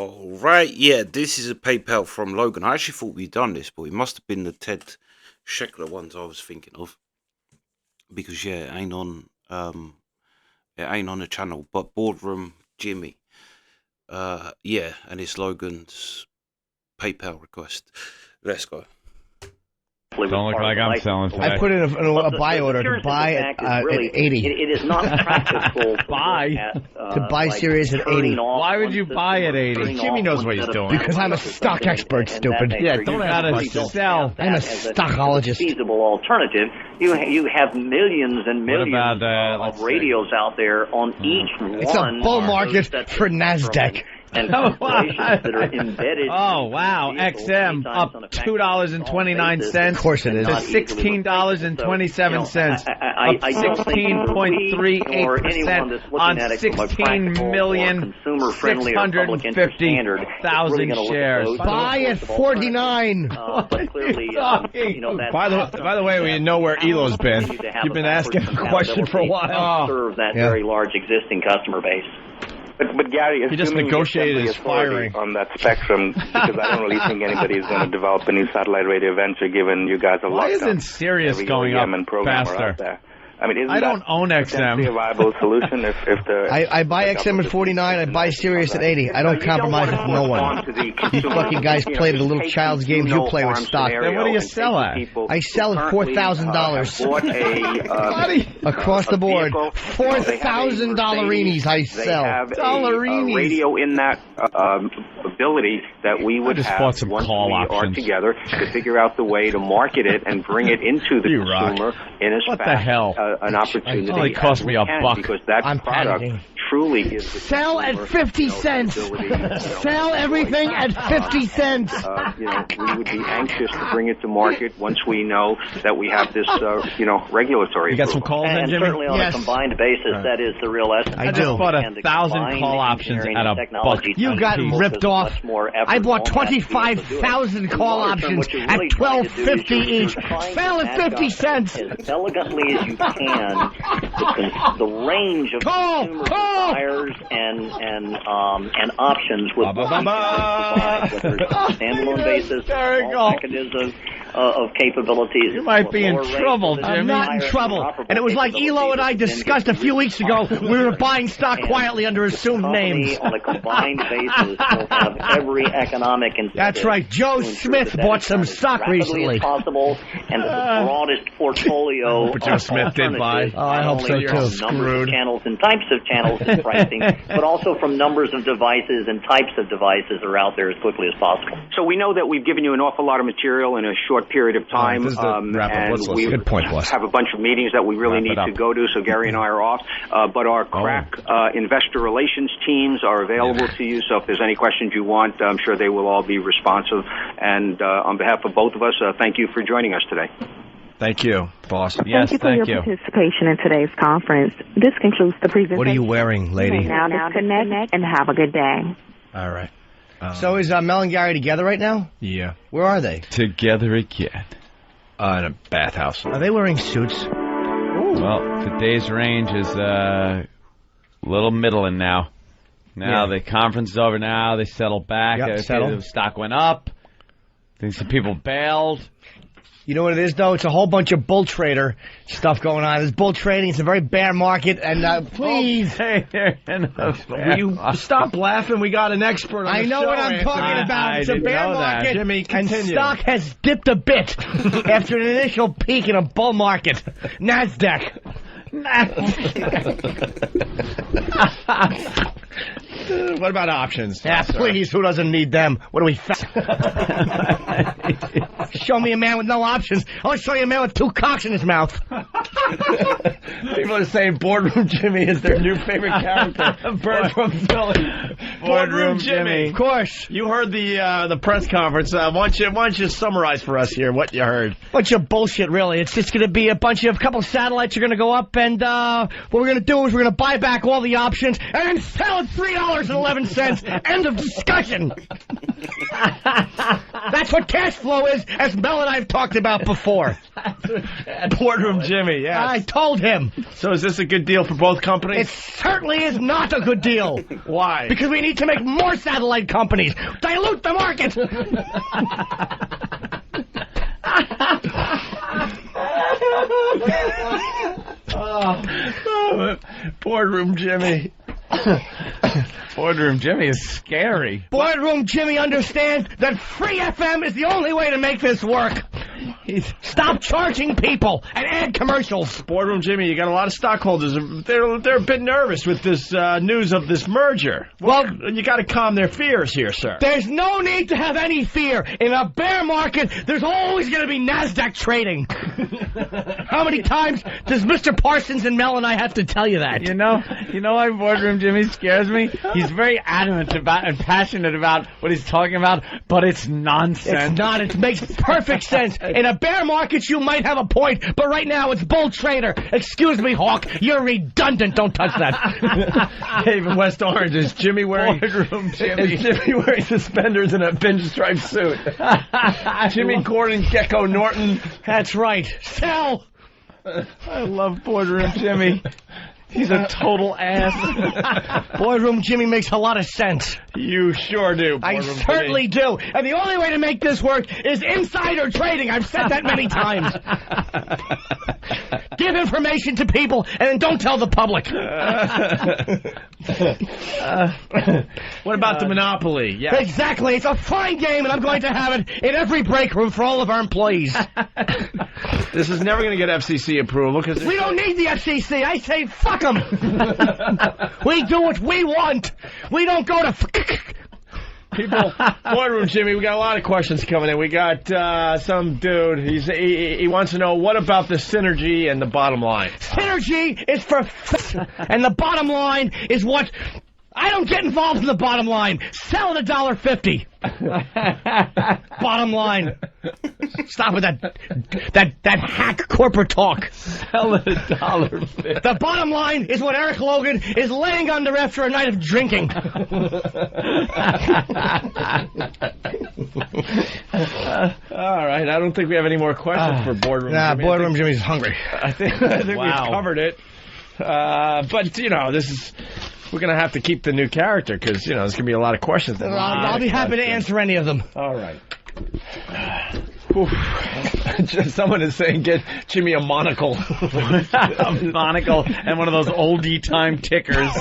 All right, yeah, this is a PayPal from Logan. I actually thought we'd done this, but it must have been the Ted Sheckler ones I was thinking of, because it ain't on the channel. But Boardroom Jimmy, and it's Logan's PayPal request. Let's go. Don't look like I'm selling today. I put in a buy order to buy at 80. It is not practical to buy Sirius at 80. Why would you buy at 80? Jimmy knows what he's doing. Because I'm a stock expert, stupid. Yeah, don't gotta sell. I'm a stockologist. Feasible alternative. You have millions and millions of radios out there on each one. It's a bull market for NASDAQ. And corporations that are embedded. Oh, wow. XM up $2.29. Of course it is. To $16.27. Up 16.38% on 16,650,000 shares. Buy at 49. By the way, we know where Elo's been. You've been asking a question for a while. Serve that very large existing customer base. But Gary, he just negotiated his firing on that spectrum, because I don't really think anybody is going to develop a new satellite radio venture, given you guys have locked up. Why isn't Sirius going up faster? I mean, I don't own XM. A viable solution if the I buy XM at 49. I buy Sirius at 80. I don't compromise with no one. You fucking guys play the little child's games you play with stock. Then what do you sell at? I sell at $4,000 across the board. $4,000 I sell. They have a radio in that ability that we would have once we are together to figure out the way to market it and bring it into the consumer in as what the hell? An opportunity. It only cost me $1 because that product truly is. Sell at 50 cents. Sell everything at 50 cents. We would be anxious to bring it to market once we know that we have this, regulatory. You got some calls in, Jimmy? Certainly on a combined basis, that is the real essence. I just bought 1,000 call options at a buck. You got ripped off. I bought 25,000 call options at $12.50 each. Sell at 50 cents. As elegantly as you can, the range of consumer buyers and options with what you provide, whether it's a standalone basis, small mechanism of capabilities. You might be in trouble, Jimmy. I'm not in trouble. And it was like Elo and I discussed a few weeks ago. We were buying stock quietly under assumed names. On a combined basis, will have every economic incentive. That's right. Joe Smith bought some stock recently. As possible, and the broadest portfolio. But Joe Smith did buy. Oh, I hope so too. Numbers of channels and types of channels and pricing, but also from numbers of devices and types of devices are out there as quickly as possible. So we know that we've given you an awful lot of material in a short period of time, and we Good point, boss. have a bunch of meetings that we really need to go to, so Gary and I are off. But our crack investor relations teams are available to you, so if there's any questions you want, I'm sure they will all be responsive. And on behalf of both of us, thank you for joining us today. Thank you, boss. Thank you for your participation in today's conference. This concludes the presentation. What are you wearing, lady? Now disconnect and have a good day. All right. So is Mel and Gary together right now? Yeah. Where are they? Together again. In a bathhouse. Are they wearing suits? Well, today's range is a little middling now. The conference is over now. They settled back. The stock went up. I think some people bailed. You know what it is, though? It's a whole bunch of bull trader stuff going on. There's bull trading. It's a very bear market. And please. Will you stop laughing? We got an expert on the show. I know what I'm talking about. It's a bear market. Jimmy, continue. And stock has dipped a bit after an initial peak in a bull market. NASDAQ. What about options? Yeah, please. Who doesn't need them? What are we? Show me a man with no options. I'll show you a man with two cocks in his mouth. People are saying Boardroom Jimmy is their new favorite character. Bird from Philly. Boardroom Jimmy. Of course. You heard the press conference. Why don't you summarize for us here what you heard? Bunch of bullshit, really. It's just going to be a couple satellites are going to go up, and what we're going to do is we're going to buy back all the options and then sell at $3.11. End of discussion. That's what cash flow is, as Mel and I have talked about before. Boardroom Jimmy, yes. I told him. So is this a good deal for both companies? It certainly is not a good deal. Why? Because we need to make more satellite companies. Dilute the market. Boardroom Jimmy. Boardroom Jimmy is scary. Boardroom Jimmy understands that free FM is the only way to make this work. Stop charging people and add commercials. Boardroom Jimmy, you got a lot of stockholders. They're a bit nervous with this news of this merger. Well, you got to calm their fears here, sir. There's no need to have any fear. In a bear market, there's always going to be NASDAQ trading. How many times does Mr. Parsons and Mel and I have to tell you that? You know why Boardroom Jimmy scares me? He's very adamant about and passionate about what he's talking about, but it's nonsense. It's not. It makes perfect sense. In a bear market, you might have a point, but right now it's bull trader. Excuse me, Hawk. You're redundant. Don't touch that. Even West Orange, is Jimmy wearing suspenders and a pinstripe suit? Jimmy Gordon Gecko Norton. That's right. Sell. I love Boardroom Jimmy. He's a total ass. Boardroom Jimmy makes a lot of sense. You sure do, I certainly do. And the only way to make this work is insider trading. I've said that many times. Give information to people and then don't tell the public. What about the Monopoly? Yeah. Exactly. It's a fine game, and I'm going to have it in every break room for all of our employees. This is never going to get FCC approval. We don't need the FCC. I say fuck them. We do what we want. We don't go to... People, Boardroom Jimmy, we got a lot of questions coming in. We got some dude, he wants to know, what about the synergy and the bottom line? Synergy is for... and the bottom line is what... I don't get involved in the bottom line. Sell at $1.50. Bottom line. Stop with that hack corporate talk. Sell at $1.50. The bottom line is what Eric Logan is laying under after a night of drinking. All right, I don't think we have any more questions for Boardroom Jimmy. Boardroom Jimmy's hungry. I think we've covered it. But, we're going to have to keep the new character because, there's going to be a lot of questions. I'll be happy to answer any of them. All right. Someone is saying get Jimmy a monocle. A monocle and one of those oldie time tickers.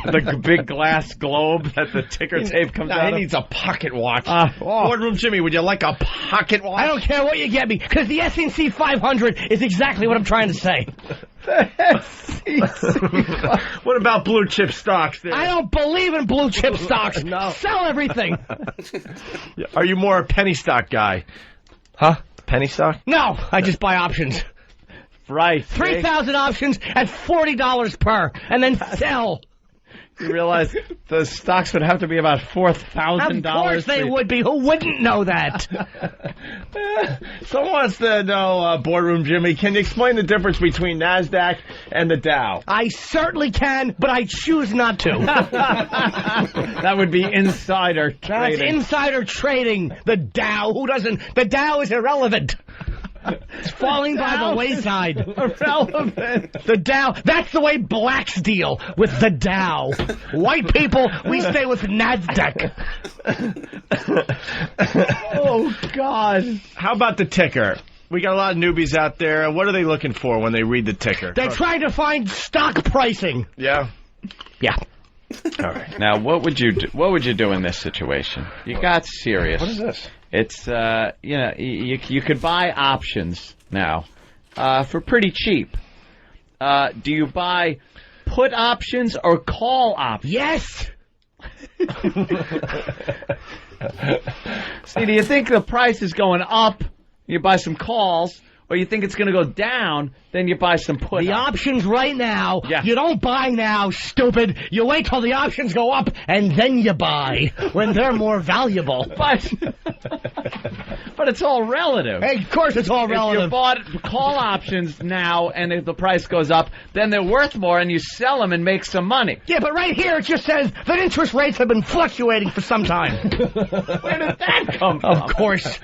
The big glass globe that the ticker tape comes out of. He needs a pocket watch. Boardroom Jimmy, would you like a pocket watch? I don't care what you get me, because the SNC 500 is exactly what I'm trying to say. What about blue chip stocks there? I don't believe in blue chip stocks. No. Sell everything. Are you more a penny stock guy? Huh? Penny stock? No, I just buy options. Right. 3,000 options at $40 per, and then sell. You realize the stocks would have to be about $4,000. Of course they would be. Who wouldn't know that? Someone wants to know, Boardroom Jimmy, can you explain the difference between NASDAQ and the Dow? I certainly can, but I choose not to. That would be insider trading. That's insider trading. The Dow. Who doesn't? The Dow is irrelevant. It's falling by the wayside. Irrelevant. The Dow. That's the way blacks deal with the Dow. White people, we stay with NASDAQ. Oh, God. How about the ticker? We got a lot of newbies out there. What are they looking for when they read the ticker? They're trying to find stock pricing. Yeah? Yeah. All right. Now, what would you do? What would you do in this situation? You got Sirius. What is this? It's you could buy options now for pretty cheap. Do you buy put options or call options? Yes. See, do you think the price is going up? You buy some calls. Or you think it's going to go down, then you buy some put. The options right now, yeah. You don't buy now, stupid. You wait till the options go up, and then you buy, when they're more valuable. But it's all relative. Hey, of course it's all If relative. you bought call options now and if the price goes up, then they're worth more and you sell them and make some money. Yeah, but right here it just says that interest rates have been fluctuating for some time. Where did that come from? Of course.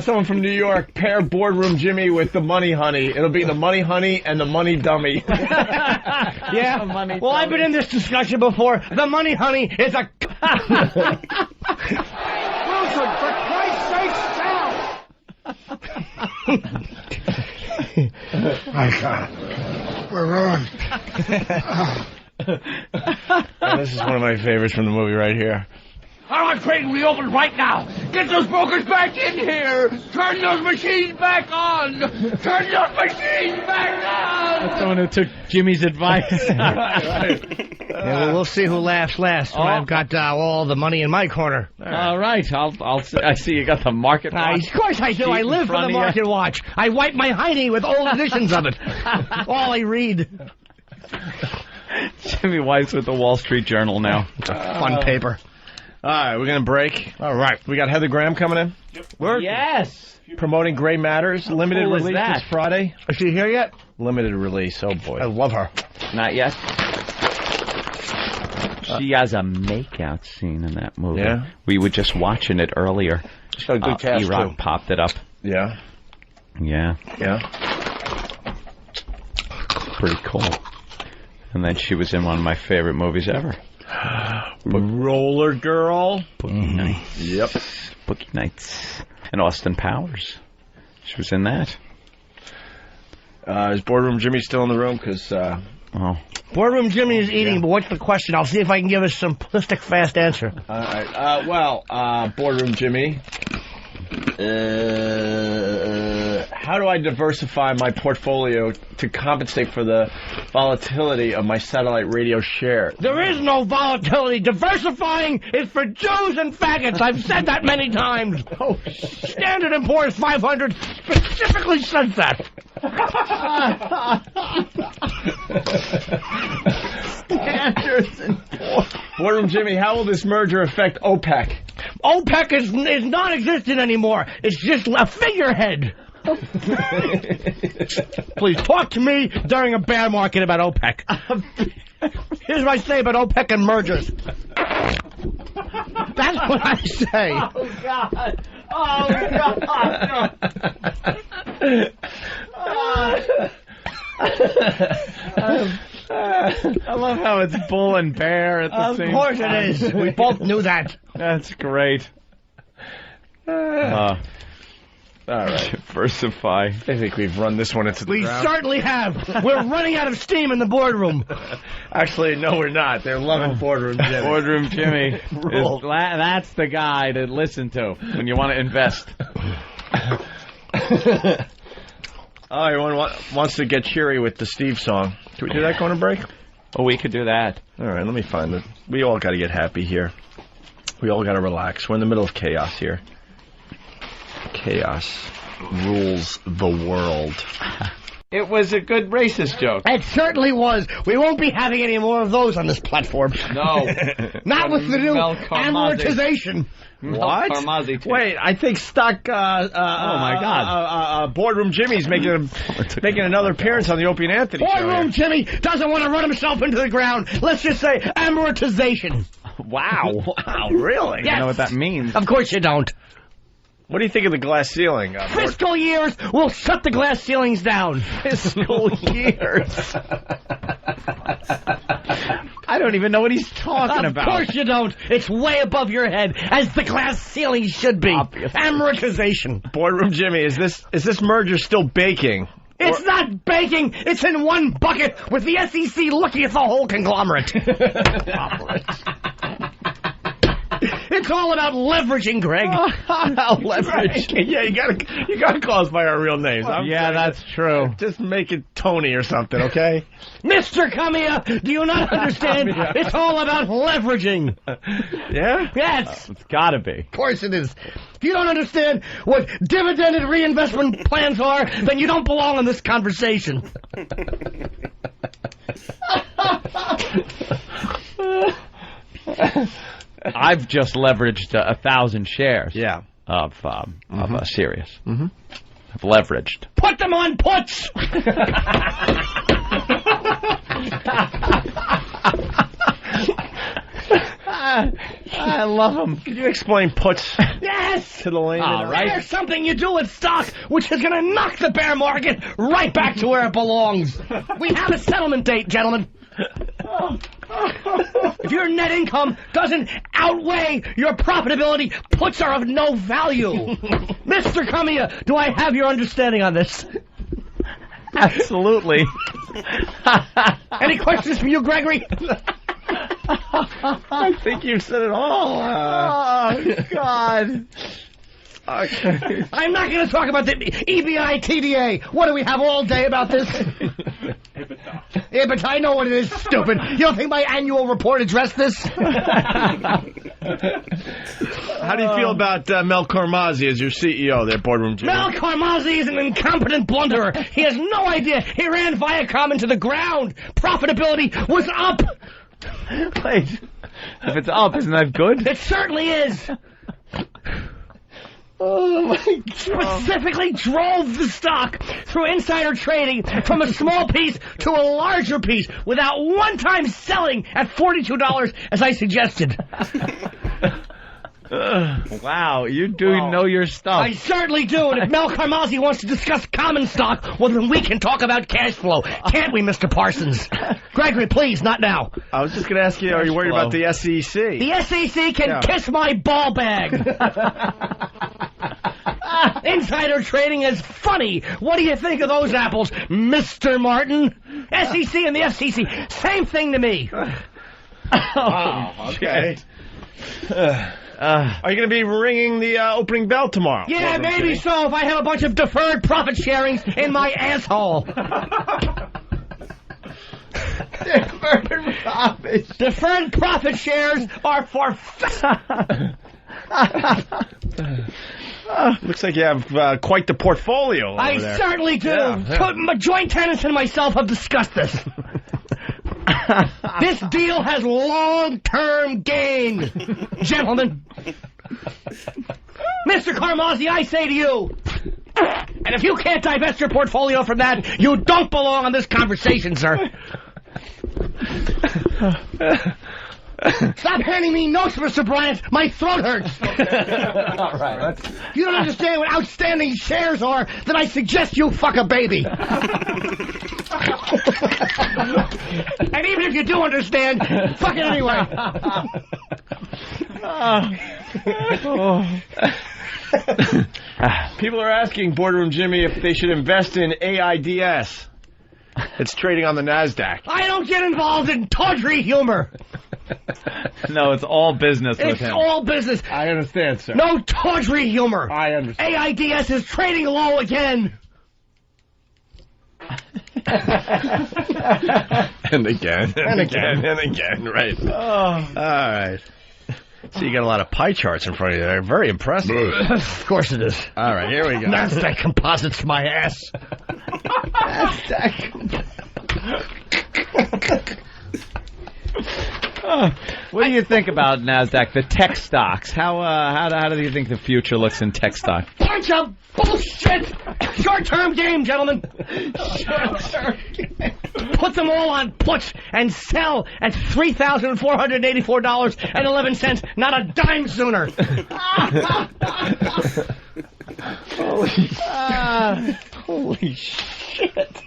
Someone from New York, pair Boardroom Jimmy with the Money Honey. It'll be the Money Honey and the Money Dummy. Yeah. Well, I've been in this discussion before. The Money Honey is a... Wilson, for Christ's sake, sell! My God. We're ruined. This is one of my favorites from the movie right here. Our trading reopened right now. Get those brokers back in here. Turn those machines back on. Turn those machines back on. Someone who took Jimmy's advice. Yeah, well, we'll see who laughs last when I've got all the money in my corner. All right. I see you got the market watch. Of course I do. I live for the market watch. I wipe my hiney with old editions of it. All I read. Jimmy White's with the Wall Street Journal now. It's a fun paper. All right, we're going to break. All right. We got Heather Graham coming in. Yes. Promoting Gray Matters. Limited cool is release that? this Friday. Is she here yet? Limited release. Oh, boy. I love her. Not yet. She has a makeout scene in that movie. Yeah? We were just watching it earlier. She's got a good cast, E-Rock too. popped it up. Yeah? Yeah. Yeah? Pretty cool. And then she was in one of my favorite movies ever. Roller Girl. Boogie Nights. Yep. Boogie Nights. And Austin Powers. She was in that. Is Boardroom Jimmy still in the room? Because, Boardroom Jimmy is eating, but what's the question? I'll see if I can give a simplistic, fast answer. all right. Boardroom Jimmy. How do I diversify my portfolio to compensate for the volatility of my satellite radio share? There is no volatility. Diversifying is for Jews and faggots. I've said that many times. Oh, Standard & Poor's 500 specifically says that. Boardroom Jimmy, how will this merger affect OPEC? OPEC is non-existent anymore. It's just a figurehead. Please talk to me during a bear market about OPEC. Here's what I say about OPEC and mergers. That's what I say. Oh, God. Oh, God. I love how it's bull and bear at the same time. Of course it is. We both knew that. That's great. All right. Diversify. I think we've run this one into the We ground. certainly have. We're running out of steam in the boardroom. Actually, no, we're not. They're loving Boardroom Jimmy. Boardroom Jimmy. That's the guy to listen to when you want to invest. Everyone wants to get cheery with the Steve song. Can we do that going to break? Oh, we could do that. All right, let me find it. We all got to get happy here. We all got to relax. We're in the middle of chaos here. Chaos rules the world. It was a good racist joke. It certainly was. We won't be having any more of those on this platform. No. Not with the new Mel Karmazin. amortization. What? Karmazin too. Wait, I think stock. Oh my God! Boardroom Jimmy's making another appearance on the Opie and Anthony show. Boardroom Jimmy doesn't want to run himself into the ground. Let's just say amortization. Wow! Wow, really? Yes. I know what that means. Of course you don't. What do you think of the glass ceiling? Fiscal years will shut the glass ceilings down. Fiscal years. I don't even know what he's talking about. Of course you don't. It's way above your head, as the glass ceiling should be. Obviously. Amortization. Boardroom Jimmy, is this merger still baking? It's not baking. It's in one bucket with the SEC looking at the whole conglomerate. It's all about leveraging, Greg. Leverage. Yeah, you gotta call us by our real names. Yeah, that's true. Just make it Tony or something, okay? Mr. Kamiya, do you not understand? It's all about leveraging. Yeah? Yes. It's gotta be. Of course it is. If you don't understand what dividend and reinvestment plans are, then you don't belong in this conversation. I've just leveraged 1,000 shares. Yeah. of Sirius. Mm-hmm. Have leveraged. Put them on puts! I love them. Can you explain puts? Yes! To the lane. All right. There's something you do with stock which is going to knock the bear market right back to where it belongs. We have a settlement date, gentlemen. If your net income doesn't outweigh your profitability, puts are of no value. Mr. Kamiya, do I have your understanding on this? Absolutely. Any questions from you, Gregory? I think you said it all. Oh, God. Okay. I'm not going to talk about the EBI-TDA. What do we have all day about this? Yeah, but I know what it is, stupid. You don't think my annual report addressed this? How do you feel about Mel Karmazzi as your CEO there, Boardroom Jimmy? Mel Karmazzi is an incompetent blunderer. He has no idea. He ran Viacom into the ground. Profitability was up. Wait, if it's up, isn't that good? It certainly is. Oh, my God. Specifically drove the stock through insider trading from a small piece to a larger piece without one-time selling at $42 as I suggested. Wow, you do know your stuff. I certainly do, and if Mel Karmazzi wants to discuss common stock, well, then we can talk about cash flow. Can't we, Mr. Parsons? Gregory, please, not now. I was just going to ask you, are you worried about the SEC? The SEC can kiss my ball bag. Insider trading is funny. What do you think of those apples, Mr. Martin? SEC and the FCC, same thing to me. Oh, okay. Are you going to be ringing the opening bell tomorrow? Yeah, maybe so, if I have a bunch of deferred profit sharings in my asshole. Deferred profit shares are for... Looks like you have quite the portfolio over I there. Certainly do. Yeah. My joint tenants and myself have discussed this. This deal has long-term gain, gentlemen. Mr. Karmazzi, I say to you, and if you can't divest your portfolio from that, you don't belong on this conversation, sir. Stop handing me notes, Mr. Bryant. My throat hurts. All right. You don't understand what outstanding shares are, then I suggest you fuck a baby. And even if you do understand, fuck it anyway. People are asking Boardroom Jimmy if they should invest in AIDS. It's trading on the NASDAQ. I don't get involved in tawdry humor. No, it's all business with him. It's all business. I understand, sir. No tawdry humor. I understand. AIDS is trading low again. And again. And again. And again. Right. Oh. All right. So you got a lot of pie charts in front of you there. Very impressive. Of course it is. All right, here we go. NASDAQ composites my ass. NASDAQ. What do you think about NASDAQ, the tech stocks? How do you think the future looks in tech stock? Bunch of bullshit! Short-term game, gentlemen. Short-term game. Put them all on puts and sell at $3,484.11. Not a dime sooner. Holy shit.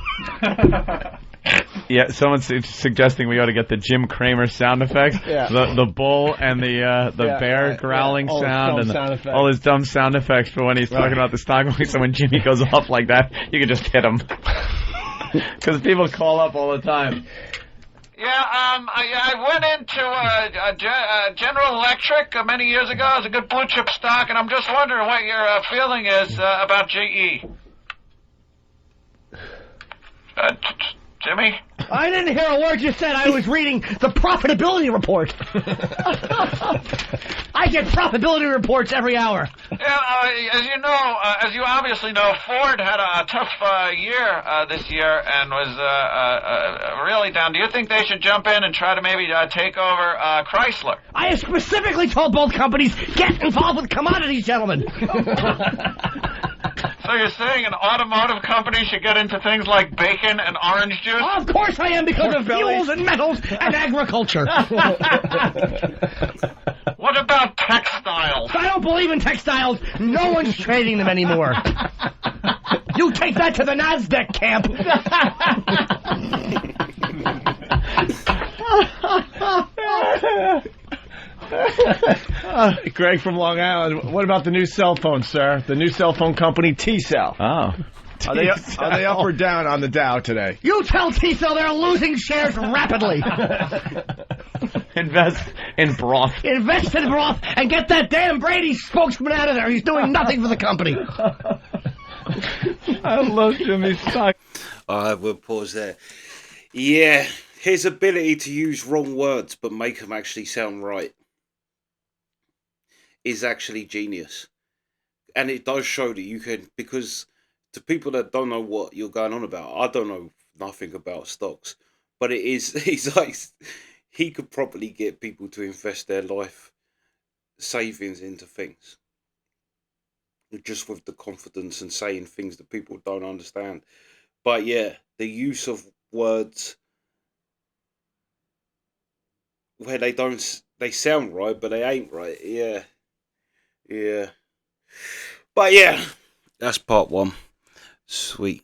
Yeah, someone's suggesting we ought to get the Jim Kramer sound effects. Yeah. The bull and the bear growling sound and all his dumb sound effects for when he's talking about the stock market. So when Jimmy goes off like that, you can just hit him. Because people call up all the time. Yeah, I went into General Electric many years ago as a good blue chip stock, and I'm just wondering what your feeling is about GE. Jimmy? I didn't hear a word you said. I was reading the profitability report. I get profitability reports every hour. Yeah, as you obviously know, Ford had a tough year this year and was really down. Do you think they should jump in and try to maybe take over Chrysler? I have specifically told both companies, get involved with commodities, gentlemen. So you're saying an automotive company should get into things like bacon and orange juice? Of course I am, because of fuels and metals and agriculture. What about textiles? I don't believe in textiles. No one's trading them anymore. You take that to the NASDAQ camp. Greg from Long Island, what about the new cell phone, sir? The new cell phone company, T-Cell. Oh. Are they up or down on the Dow today? You tell T-Cell they're losing shares rapidly. Invest in broth. Invest in broth and get that damn Brady spokesman out of there. He's doing nothing for the company. I love Jimmy's stock. We'll pause there. Yeah, his ability to use wrong words but make them actually sound right is actually genius. And it does show that you can, because to people that don't know what you're going on about, I don't know nothing about stocks, but he's like, he could probably get people to invest their life savings into things just with the confidence and saying things that people don't understand. But yeah, the use of words where they sound right, but they ain't right. Yeah. But yeah, that's part one. Sweet.